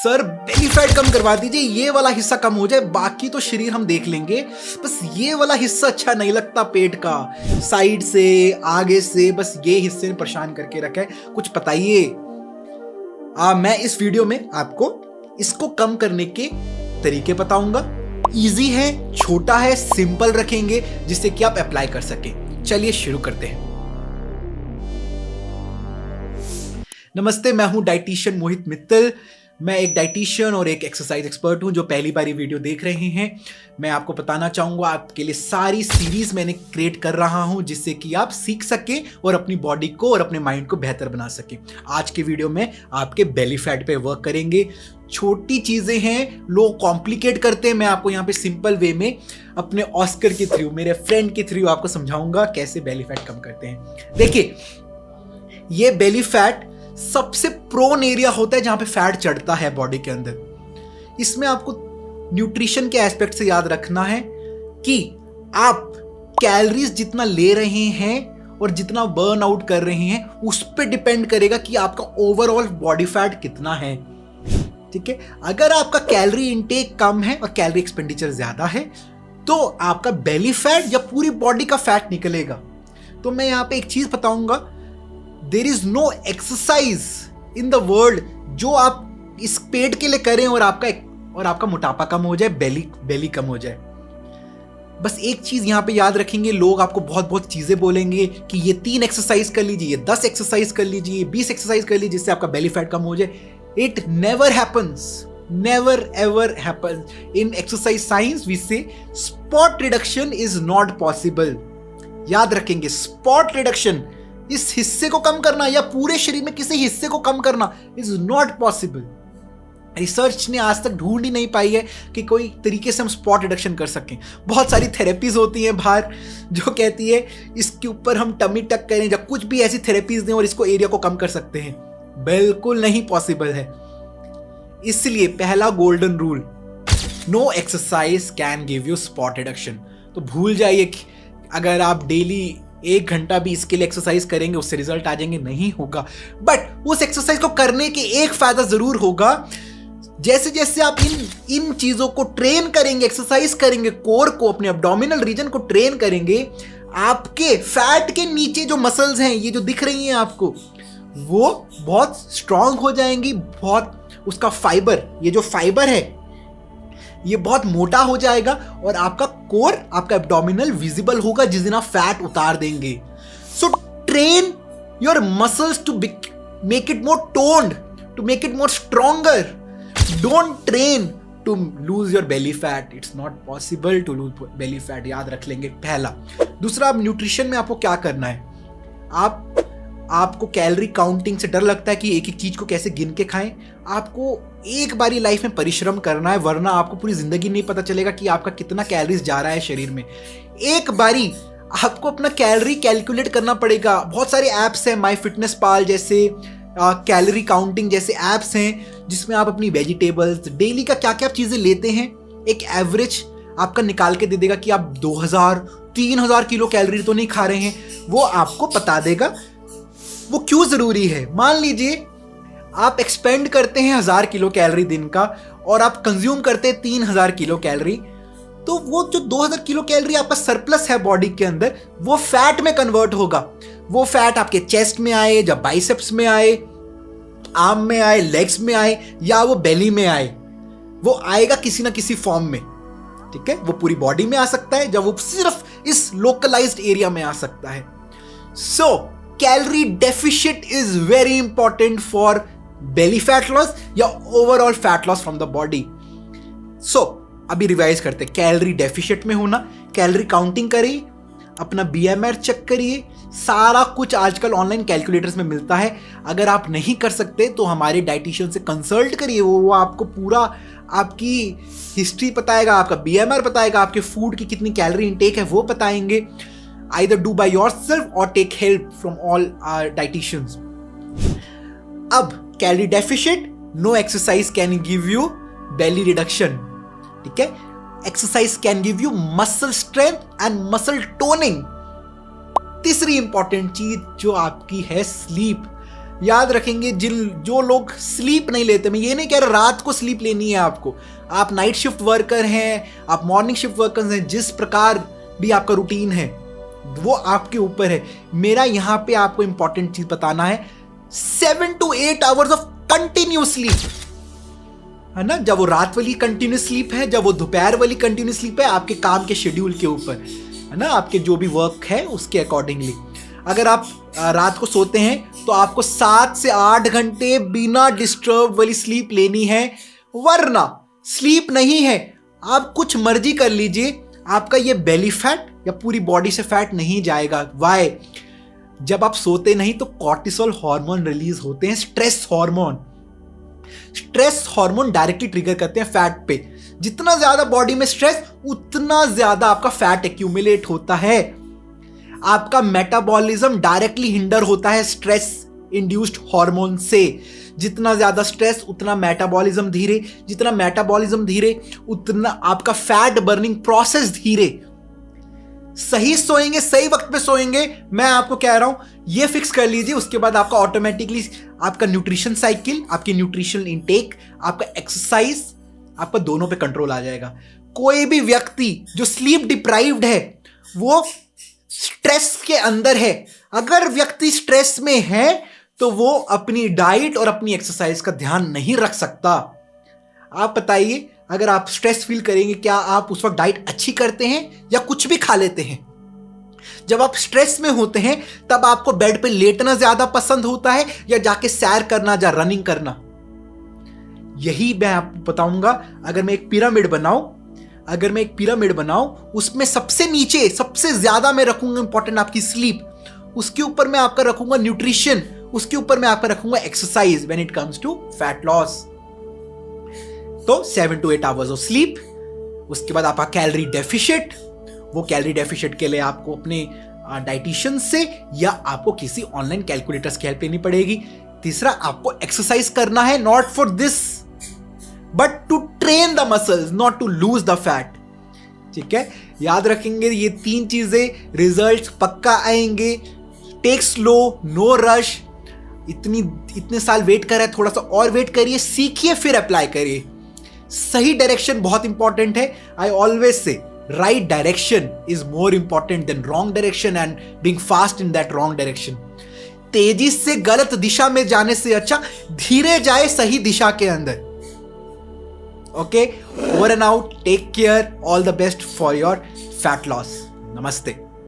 Sir belly fat कम करवा दीजिए, ये वाला हिस्सा कम हो जाए, बाकी तो शरीर हम देख लेंगे, बस ये वाला हिस्सा अच्छा नहीं लगता पेट का, साइड से आगे से बस ये हिस्से ने परेशान करके रखा है, कुछ बताइए। मैं इस वीडियो में आपको इसको कम करने के तरीके बताऊंगा। इजी है, छोटा है, सिंपल रखेंगे जिससे कि आप अप्लाई कर सकें। चलिए शुरू करते हैं। नमस्ते, मैं हूं डाइटिशियन मोहित मित्तल। मैं एक डाइटिशियन और एक एक्सरसाइज एक्सपर्ट हूं। जो पहली बार ये वीडियो देख रहे हैं, मैं आपको बताना चाहूंगा, आपके लिए सारी सीरीज मैंने क्रिएट कर रहा हूं जिससे कि आप सीख सकें और अपनी बॉडी को और अपने माइंड को बेहतर बना सकें। आज के वीडियो में आपके बेली फैट पे वर्क करेंगे। छोटी चीजें हैं, लोग कॉम्प्लिकेट करते हैं, मैं आपको यहाँ पे सिंपल वे में अपने ऑस्कर के थ्रू, मेरे फ्रेंड के थ्रू आपको समझाऊंगा कैसे बेली फैट कम करते हैं। देखिए, ये बेली फैट सबसे प्रोन एरिया होता है जहां पे फैट चढ़ता है बॉडी के अंदर। इसमें आपको न्यूट्रिशन के एस्पेक्ट से याद रखना है कि आप कैलोरीज जितना ले रहे हैं और जितना बर्न आउट कर रहे हैं उस पर डिपेंड करेगा कि आपका ओवरऑल बॉडी फैट कितना है। ठीक है, अगर आपका कैलोरी इनटेक कम है और कैलोरी एक्सपेंडिचर ज्यादा है तो आपका बेली फैट या पूरी बॉडी का फैट निकलेगा। तो मैं यहां पे एक चीज बताऊंगा, there is no exercise in the world जो आप इस पेट के लिए करें और आपका मोटापा कम हो जाए, बेली कम हो जाए। बस एक चीज यहां पे याद रखेंगे, लोग आपको बहुत बहुत चीजें बोलेंगे कि ये 3 एक्सरसाइज कर लीजिए, ये 10 एक्सरसाइज कर लीजिए, 20 एक्सरसाइज कर लीजिए जिससे आपका बेली फैट कम हो जाए। It never happens, never ever happens. In exercise science we say spot reduction is not possible. याद रखेंगे, स्पॉट रिडक्शन, इस हिस्से को कम करना या पूरे शरीर में किसी हिस्से को कम करना इज नॉट पॉसिबल। रिसर्च ने आज तक ढूंढ ही नहीं पाई है कि कोई तरीके से हम स्पॉट रिडक्शन कर सकें। बहुत सारी थेरेपीज होती हैं बाहर जो कहती है इसके ऊपर हम टमी टक करें या कुछ भी ऐसी थेरेपीज दें और इसको एरिया को कम कर सकते हैं। बिल्कुल नहीं पॉसिबल है। इसलिए पहला golden rule, no exercise can give you spot reduction. तो भूल जाइए कि अगर आप डेली 1 घंटा भी इसके लिए एक्सरसाइज करेंगे उससे रिजल्ट आ जाएंगे, नहीं होगा। बट उस एक्सरसाइज को करने के एक फायदा जरूर होगा, जैसे जैसे आप इन चीजों को ट्रेन करेंगे, एक्सरसाइज करेंगे, कोर को, अपने एब्डोमिनल रीजन को ट्रेन करेंगे, आपके फैट के नीचे जो मसल्स हैं, ये जो दिख रही हैं आपको, वो बहुत स्ट्रांग हो जाएंगी। बहुत उसका फाइबर, ये जो फाइबर है ये बहुत मोटा हो जाएगा और आपका कोर, आपका एब्डोमिनल विजिबल होगा जिस दिन आप फैट उतार देंगे। So train your muscles to make it more toned, to make it more stronger. Don't train to lose your belly fat. It's not possible to lose belly fat. याद रख लेंगे पहला। दूसरा, आप न्यूट्रिशन में आपको क्या करना है, आपको कैलोरी काउंटिंग से डर लगता है कि एक एक चीज को कैसे गिन के खाएं। आपको एक बारी लाइफ में परिश्रम करना है, वरना आपको पूरी जिंदगी नहीं पता चलेगा कि आपका कितना कैलोरीज जा रहा है शरीर में। एक बारी आपको अपना कैलोरी कैलकुलेट करना पड़ेगा। बहुत सारे ऐप्स हैं, माई फिटनेस पाल जैसे, कैलोरी काउंटिंग जैसे ऐप्स हैं जिसमें आप अपनी वेजिटेबल्स, डेली का क्या क्या चीजें लेते हैं, एक एवरेज आपका निकाल के दे देगा कि आप 2000-3000 किलो कैलोरी तो नहीं खा रहे हैं, वो आपको बता देगा। वो क्यों जरूरी है? मान लीजिए आप एक्सपेंड करते हैं 1000 किलो कैलोरी दिन का और आप कंज्यूम करते हैं 3000 किलो कैलोरी, तो वो जो 2000 किलो कैलोरी आपका सरप्लस है बॉडी के अंदर, वो फैट में कन्वर्ट होगा। वो फैट आपके चेस्ट में आए, जब बाइसेप्स में आए, आर्म में आए, लेग्स में आए या वो बेली में आए, वो आएगा किसी ना किसी फॉर्म में। ठीक है, वो पूरी बॉडी में आ सकता है, जब वो सिर्फ इस लोकलाइज्ड एरिया में आ सकता है। So calorie deficit is very important for belly fat loss या overall fat loss from the body. So अभी रिवाइज करते हैं। कैलोरी डेफिशिट में होना, कैलोरी काउंटिंग करिए, अपना BMR चेक करिए, सारा कुछ आजकल ऑनलाइन कैलकुलेटर्स में मिलता है। अगर आप नहीं कर सकते तो हमारे डाइटिशियन से कंसल्ट करिए, वो आपको पूरा आपकी हिस्ट्री बताएगा, आपका BMR बताएगा, आपके फूड की कितनी कैलोरी इनटेक है वो बताएंगे। Either do by yourself or take help from all our dietitians. अब calorie deficit, no exercise can give you belly reduction. ठीक है, exercise can give you muscle strength and muscle toning. तीसरी important चीज जो आपकी है स्लीप। याद रखेंगे जो लोग स्लीप नहीं लेते, मैं ये नहीं कह रहा रात को स्लीप लेनी है आपको, आप नाइट शिफ्ट वर्कर हैं, आप मॉर्निंग शिफ्ट वर्कर्स हैं, जिस प्रकार भी आपका रूटीन है वो आपके ऊपर है। मेरा यहाँ पे आपको इंपॉर्टेंट चीज बताना है, 7 to 8 hours of continuous sleep, है ना। जब वो रात वाली कंटिन्यूस स्लीप है, जब वो दोपहर वाली कंटिन्यूस स्लीप है, आपके काम के शेड्यूल के ऊपर, है ना, आपके जो भी वर्क है उसके अकॉर्डिंगली। अगर आप रात को सोते हैं तो आपको 7 से 8 घंटे बिना डिस्टर्ब वाली स्लीप लेनी है, वरना स्लीप नहीं है आप कुछ मर्जी कर लीजिए, आपका ये बेली फैट या पूरी बॉडी से फैट नहीं जाएगा। वाई? जब आप सोते नहीं तो कॉर्टिसोल हार्मोन रिलीज होते हैं, stress hormone. Stress hormone directly trigger करते हैं फैट पे। जितना ज्यादा बॉडी में स्ट्रेस, उतना ज्यादा आपका फैट एक्यूमुलेट होता है। आपका मेटाबॉलिज्म डायरेक्टली हिंडर होता है स्ट्रेस इंड्यूस्ड हार्मोन से। जितना ज्यादा स्ट्रेस उतना मेटाबॉलिज्म धीरे, जितना मेटाबॉलिज्म धीरे उतना आपका फैट बर्निंग प्रोसेस धीरे। सही सोएंगे, सही वक्त पे सोएंगे, मैं आपको कह रहा हूं ये फिक्स कर लीजिए, उसके बाद आपका ऑटोमेटिकली आपका न्यूट्रिशन साइकिल, आपकी न्यूट्रिशनल इंटेक, आपका एक्सरसाइज, आपका दोनों पे कंट्रोल आ जाएगा। कोई भी व्यक्ति जो स्लीप डिप्राइव्ड है वो स्ट्रेस के अंदर है। अगर व्यक्ति स्ट्रेस में है तो वो अपनी डाइट और अपनी एक्सरसाइज का ध्यान नहीं रख सकता। आप बताइए, अगर आप स्ट्रेस फील करेंगे, क्या आप उस वक्त डाइट अच्छी करते हैं या कुछ भी खा लेते हैं? जब आप स्ट्रेस में होते हैं तब आपको बेड पे लेटना ज्यादा पसंद होता है या जाके सैर करना या रनिंग करना? यही मैं आपको बताऊंगा। अगर मैं एक पिरामिड बनाऊं, उसमें सबसे नीचे सबसे ज्यादा मैं रखूंगा इंपॉर्टेंट आपकी स्लीप, उसके ऊपर मैं आपका रखूंगा न्यूट्रिशन, उसके ऊपर मैं आपका रखूंगा exercise when it comes to fat loss. तो 7 to 8 आवर्स ऑफ स्लीप, उसके बाद आपका कैलोरी डेफिशिएट, वो कैलोरी डेफिशिएट के लिए आपको अपने डाइटिशियन से या आपको किसी ऑनलाइन कैलकुलेटर्स की हेल्प लेनी पड़ेगी। तीसरा, आपको एक्सरसाइज करना है, not for this but to train the muscles, not to lose the fat. ठीक है, याद रखेंगे ये 3 चीजें, रिजल्ट्स पक्का आएंगे। Take slow, no rush. इतने साल वेट कर रहे हैं, थोड़ा सा और वेट करिए, सीखिए, फिर अप्लाई करिए। सही डायरेक्शन बहुत इंपॉर्टेंट है। I always say right direction is more important than wrong direction and being fast in that wrong direction. तेजी से गलत दिशा में जाने से अच्छा धीरे जाए सही दिशा के अंदर। Okay, over and out, take care, all the best for your fat loss. नमस्ते।